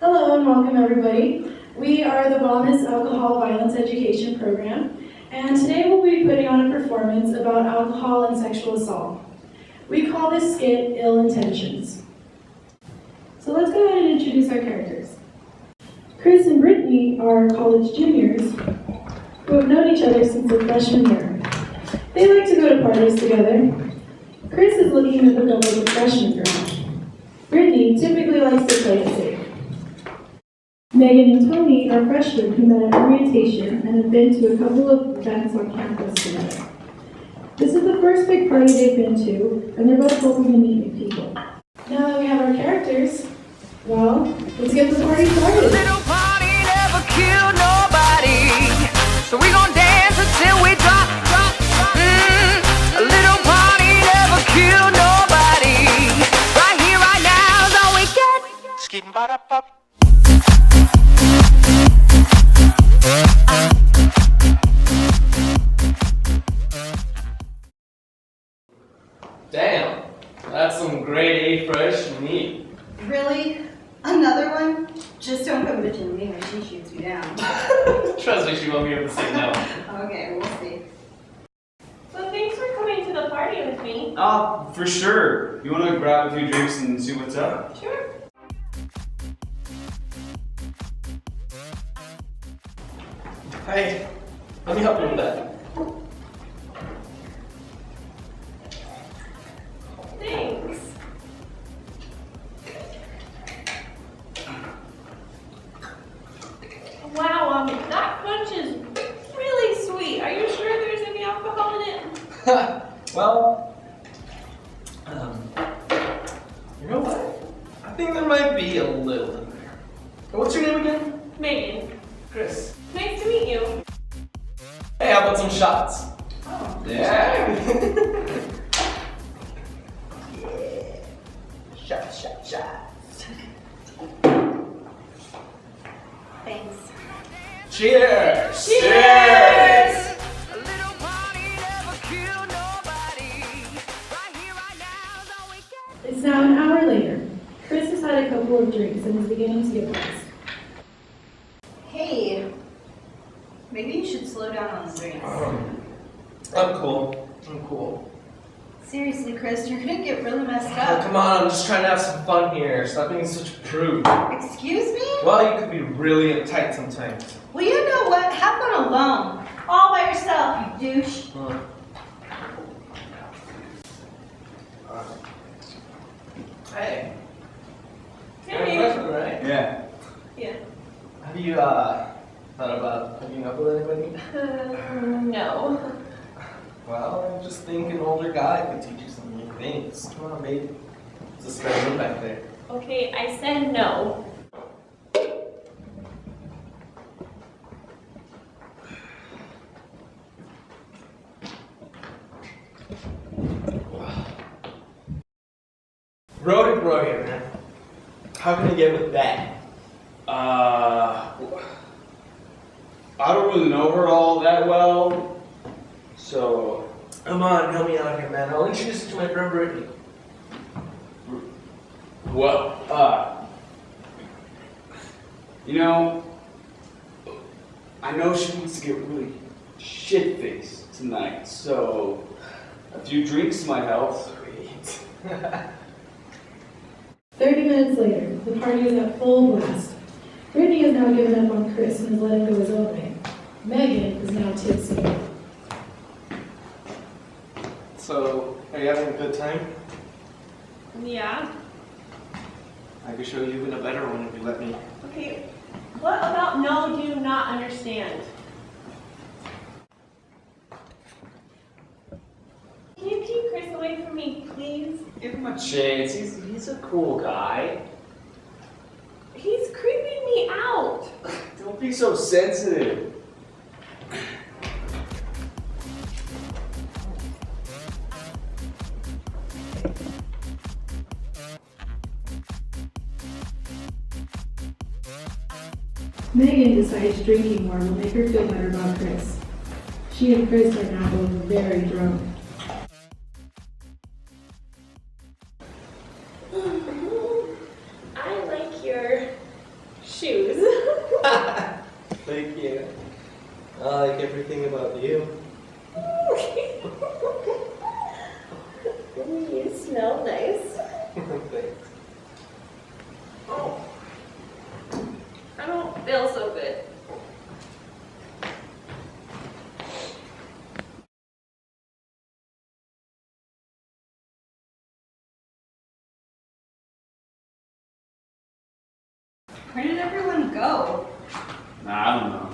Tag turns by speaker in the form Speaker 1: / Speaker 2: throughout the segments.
Speaker 1: Hello and welcome everybody. We are the Wellness Alcohol Violence Education Program, and today we'll be putting on a performance about alcohol and sexual assault. We call this skit Ill Intentions. So let's go ahead and introduce our characters. Chris and Brittany are college juniors who have known each other since their freshman year. They like to go to parties together. Chris is looking to hook up with a freshman girl. Brittany typically likes to play it safe. Megan and Tony are freshmen who met at orientation and have been to a couple of events on campus together. This is the first big party they've been to, and they're both hoping to meet new people. Now that we have our characters, well, let's get the party started.
Speaker 2: A little party never killed nobody, so we gon' dance until we drop. A little party never killed nobody. Right here, right now is all we get. Skidding ba-da-pop.
Speaker 3: Damn, that's some grade A fresh meat.
Speaker 4: Really? Another one? Just don't come bitching me when she shoots you down.
Speaker 3: Trust me, she won't be able to say no.
Speaker 4: Okay, we'll see.
Speaker 5: So thanks for coming to the party with me.
Speaker 6: For sure. You want to grab a few drinks and see what's up?
Speaker 5: Sure.
Speaker 3: Hey, let me help you with that.
Speaker 5: Thanks. Wow, that punch is really sweet. Are you sure there's any alcohol in it?
Speaker 3: Well, you know what? I think there might be a little in there. What's your name again?
Speaker 5: Megan,
Speaker 3: Chris.
Speaker 5: nice to meet you.
Speaker 3: Hey, how about some shots?
Speaker 5: Oh,
Speaker 3: Yeah. Shot.
Speaker 4: Thanks.
Speaker 3: Cheers!
Speaker 5: Cheers!
Speaker 2: A little party never killed nobody. Right here, right now is all we get.
Speaker 1: It's now an hour later. Chris has had a couple of drinks and is beginning to get lost.
Speaker 4: Hey, maybe you should slow down on the drinks.
Speaker 3: I'm cool.
Speaker 4: Seriously, Chris, you're gonna get really messed
Speaker 3: Oh,
Speaker 4: up.
Speaker 3: come on, I'm just trying to have some fun here. Stop being such a prude.
Speaker 4: Excuse me?
Speaker 3: Well, you could be really uptight sometimes.
Speaker 4: Well, you know what? Have fun alone. All by yourself, you douche.
Speaker 3: Hey.
Speaker 5: Hey.
Speaker 3: You're a freshman, right?
Speaker 6: Yeah.
Speaker 5: Yeah.
Speaker 3: Have you thought about hooking up with anybody?
Speaker 5: No.
Speaker 3: Well, I just think an older guy could teach you some new things. Come on, babe. There's a spare room back there.
Speaker 5: Okay, I said no.
Speaker 3: Road here, man. How can I get with that?
Speaker 6: I don't really know her all that well, so
Speaker 3: Come on, help me out here, man. I'll introduce you to my friend Brittany.
Speaker 6: well, you know, I know she wants to get really shit-faced tonight, so a few drinks might help.
Speaker 3: Sweet.
Speaker 1: 30 minutes later, the party is at full blast. Brittany has now given up on Chris and is letting go his own way. Megan is now tipsy.
Speaker 3: So, are you having a good time?
Speaker 5: Yeah.
Speaker 3: I could show you even a better one if you let me.
Speaker 5: Okay. What about no do you not understand? Can you keep Chris away from me, please?
Speaker 3: Give him a chance. He's a cool guy.
Speaker 5: He's creeping me out.
Speaker 3: Don't be so sensitive.
Speaker 1: Megan decides drinking more will make her feel better about Chris. She and Chris are now both very drunk.
Speaker 5: I like your
Speaker 3: I like everything about you.
Speaker 5: You smell nice.
Speaker 3: Thanks.
Speaker 5: Oh. I don't feel so good.
Speaker 4: Where did everyone go?
Speaker 6: Nah, I don't know.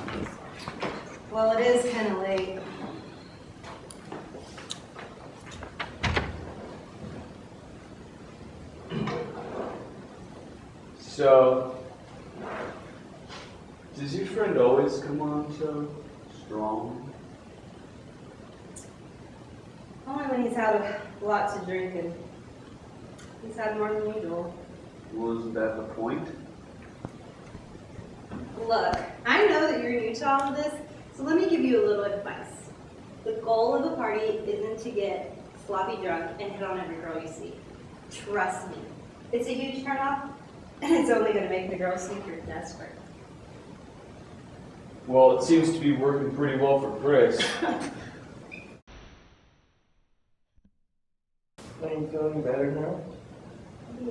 Speaker 4: Well, it is kind of late.
Speaker 6: So, does your friend always come on so strong?
Speaker 4: Only when he's had a lot to drink and he's had more than usual.
Speaker 6: Was that the point?
Speaker 4: Look, I know that you're new to all of this, so let me give you a little advice. The goal of a party isn't to get sloppy drunk and hit on every girl you see. Trust me. It's a huge turnoff, and it's only going to make the girls think you're desperate.
Speaker 6: Well, it seems to be working pretty well for Chris.
Speaker 3: Are you feeling better now?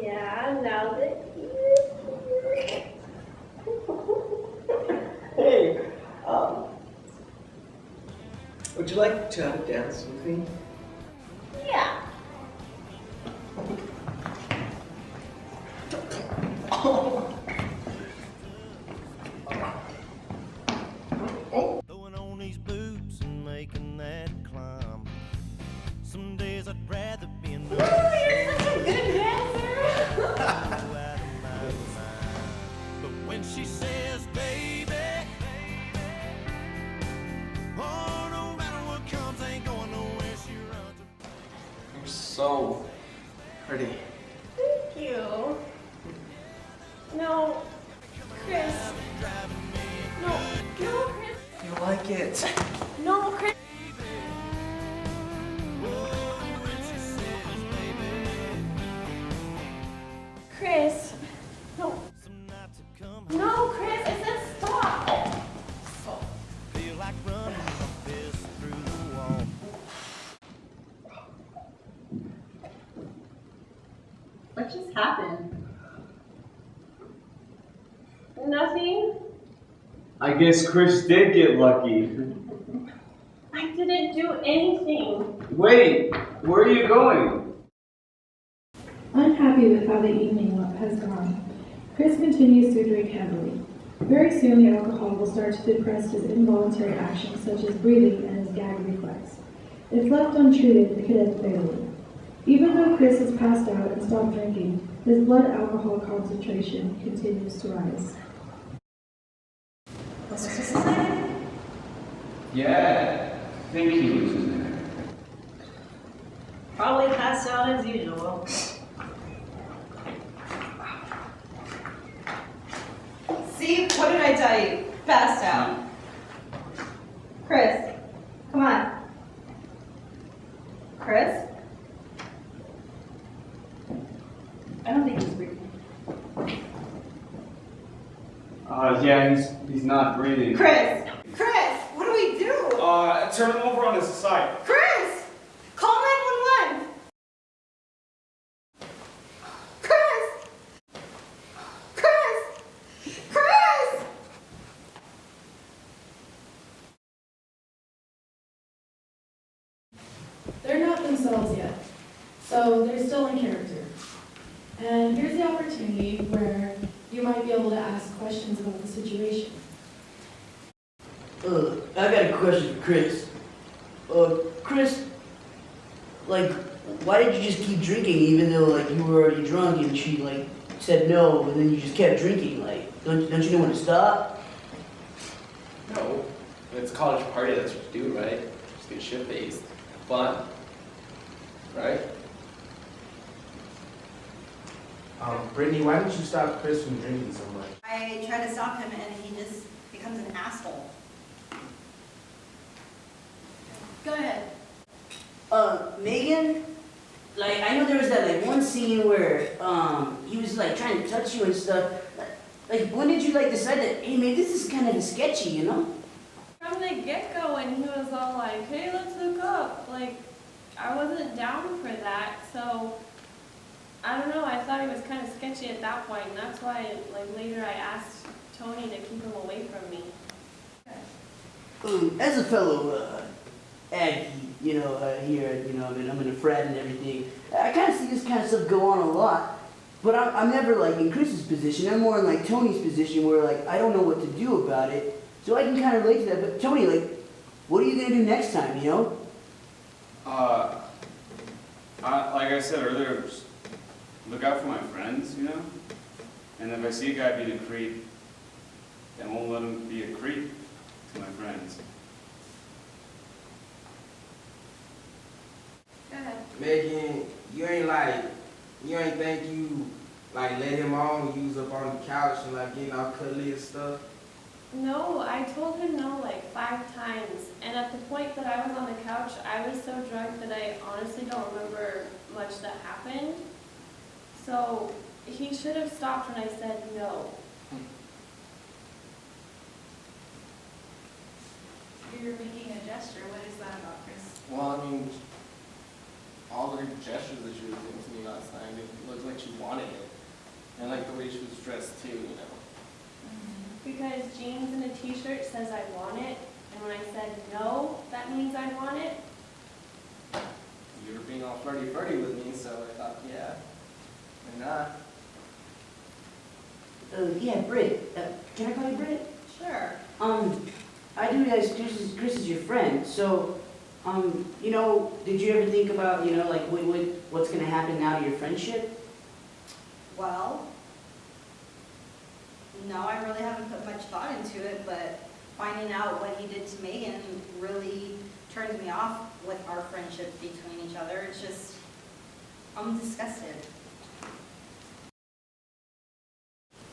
Speaker 5: Yeah, now that
Speaker 3: Hey, would you like to have a dance with me?
Speaker 5: yeah.
Speaker 7: Throwing on these boots and making that climb. Some days I'd rather be in the
Speaker 5: You're such a good dancer.
Speaker 7: But when she says, baby, oh, no matter what comes, ain't going nowhere. She runs.
Speaker 3: You're so pretty.
Speaker 5: Thank you. No, Chris. No, Chris.
Speaker 3: You like it?
Speaker 5: No, Chris. Chris. No.
Speaker 7: Some nights have come,
Speaker 5: No, Chris. I said stop.
Speaker 7: feel like running a fist through the wall.
Speaker 4: What just happened?
Speaker 5: Nothing.
Speaker 6: I guess Chris did get lucky.
Speaker 5: I didn't do anything.
Speaker 6: Wait, where are you going?
Speaker 1: Unhappy with how the evening has gone, Chris continues to drink heavily. Very soon the alcohol will start to depress his involuntary actions such as breathing and his gag reflex. If left untreated, it could end fatally. Even though Chris has passed out and stopped drinking, his blood alcohol concentration continues to rise.
Speaker 6: Yeah, I think he was in there.
Speaker 4: Probably passed out as usual. See, what did I tell you? Passed out. Chris, come on. Chris? I don't think he's breathing.
Speaker 6: Yeah, he's not breathing.
Speaker 4: Chris! Chris! What do we do?
Speaker 6: Turn him over on his side.
Speaker 4: Chris! Call 911! Chris! Chris! Chris!
Speaker 1: They're not themselves yet, so they're still in character. And here's the opportunity where you might be able to ask questions about the situation.
Speaker 8: I got a question for Chris. Chris, like, why did you just keep drinking even though, like, you were already drunk and she, like, said no, but then you just kept drinking? Like, don't you know when to stop?
Speaker 3: No. It's a college party, that's what you do, right? Just get shit-faced. Fun. Right?
Speaker 9: Brittany, why didn't you stop Chris from drinking so much?
Speaker 4: I try to stop him and he just becomes an asshole.
Speaker 5: Go ahead.
Speaker 8: Megan, like, I know there was that, like, one scene where, he was, like, trying to touch you and stuff. Like, when did you, like, decide that, hey, maybe this is kind of sketchy, you know?
Speaker 5: From the get-go when he was all like, hey, let's hook up. Like, I wasn't down for that, so I don't know, I thought he was kind of sketchy at that point, and that's why, like, later I asked Tony to keep him away from me.
Speaker 8: As a fellow Aggie, here, I'm in a frat and everything, I kind of see this kind of stuff go on a lot, but I'm never, like, in Chris's position. I'm more in, like, Tony's position where, like, I don't know what to do about it, so I can kind of relate to that. But, Tony, like, what are you going to do next time,
Speaker 6: Like I said earlier, just look out for my friends, And if I see a guy being a creep, I won't let him be a creep to my friends.
Speaker 5: Go ahead.
Speaker 10: Megan, you ain't think you like let him on when you was up on the couch and like getting all cuddly and stuff?
Speaker 5: No, I told him no like 5 times, and at the point that I was on the couch, I was so drunk that I honestly don't remember much that happened. So he should have stopped when I said no.
Speaker 1: You're making a gesture. What is that about, Chris?
Speaker 3: Well, I mean, all the gestures that she was doing to me last night, it looked like she wanted it. And like the way she was dressed too,
Speaker 5: Because jeans and a t-shirt says I want it, and when I said no, that means I want it.
Speaker 3: You were being all flirty with me, so I thought, yeah, why not?
Speaker 8: Yeah, Britt. Can I call you Britt?
Speaker 4: Sure.
Speaker 8: I do realize Chris is your friend, so, did you ever think about, what's going to happen now to your friendship?
Speaker 4: Well, no, I really haven't put much thought into it, but finding out what he did to Megan really turns me off with our friendship between each other. It's just, I'm disgusted.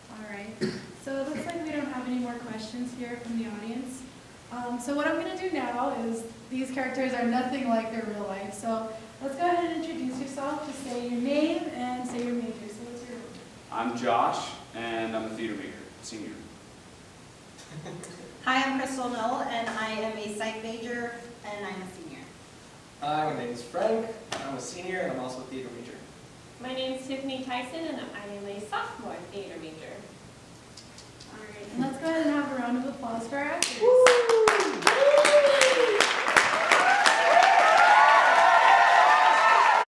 Speaker 1: All right. So it looks like we don't have any more questions here from the audience. So what I'm going to do now is, these characters are nothing like their real life. So let's go ahead and introduce yourself. Just say your name and say your major. So what's your...
Speaker 6: I'm Josh, and I'm a theater major, senior.
Speaker 4: Hi, I'm Crystal Knoll, and I am a psych major, and I'm a senior.
Speaker 3: Hi, my name is Frank. I'm a senior and I'm also a theater major.
Speaker 5: My name's Tiffany Tyson, and I am a sophomore theater major.
Speaker 1: All right. And let's go ahead and have a round of applause for our actors.
Speaker 8: Woo!